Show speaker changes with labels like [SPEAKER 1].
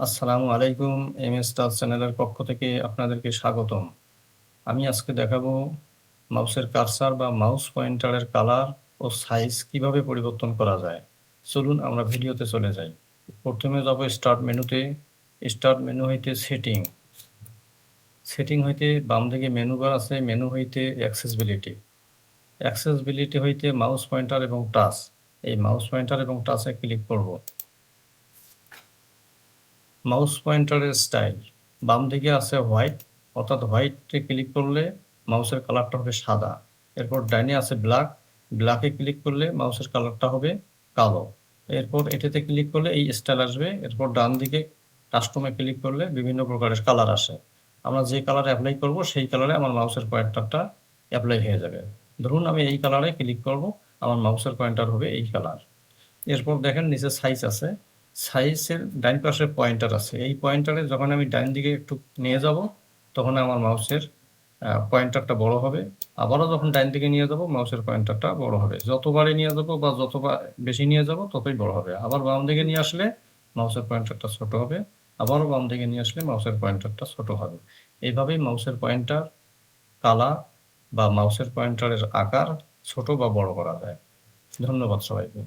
[SPEAKER 1] আসসালামু আলাইকুম। MS touch চ্যানেলের পক্ষ থেকে আপনাদেরকে স্বাগতম। আমি আজকে দেখাবো মাউসের কার্সার বা মাউস পয়েন্টারের কালার ও সাইজ কিভাবে পরিবর্তন করা যায়। চলুন আমরা ভিডিওতে চলে যাই। প্রথমে যাব স্টার্ট মেনুতে। স্টার্ট মেনু হইতে সেটিং হইতে বাম দিকে মেনু বার আছে, মেনু হইতে অ্যাক্সেসিবিলিটি হইতে মাউস পয়েন্টার এবং টাচ। এই মাউস পয়েন্টার এবং টাচে ক্লিক করব। মাউস পয়েন্টারের স্টাইল বাম দিকে আছে হোয়াইট, অর্থাৎ হোয়াইটে ক্লিক করলে মাউসের কালারটা হবে সাদা। এরপর ডাইনে আছে ব্ল্যাকে ক্লিক করলে মাউসের কালারটা হবে কালো। এরপর এটাতে ক্লিক করলে এই স্টাইল আসবে। এরপর ডান দিকে কাস্টমে ক্লিক করলে বিভিন্ন প্রকারের কালার আসে। আমরা যে কালারে অ্যাপ্লাই করব সেই কালারে আমার মাউসের পয়েন্টারটা অ্যাপ্লাই হয়ে যাবে। ধরুন আমি এই কালারে ক্লিক করব, আমার মাউসের পয়েন্টার হবে এই কালার। এরপর দেখেন নিচে সাইজ আছে, সাইজের ডাইন পাশে পয়েন্টার আছে। এই পয়েন্টারে যখন আমি ডাইন দিকে একটু নিয়ে যাব তখন আমার মাউসের পয়েন্টারটা বড় হবে। আবারও যখন ডাইন দিকে নিয়ে যাব মাউসের পয়েন্টারটা বড় হবে। যতবারই নিয়ে যাব বা যতবার বেশি নিয়ে যাব ততই বড় হবে। আবার বাম দিকে নিয়ে আসলে মাউসের পয়েন্টারটা ছোট হবে। আবারও বাম দিকে নিয়ে আসলে মাউসের পয়েন্টারটা ছোট হবে। এইভাবেই মাউসের পয়েন্টার কালার বা মাউসের পয়েন্টারের আকার ছোট বা বড় করা যায়। ধন্যবাদ সবাইকে।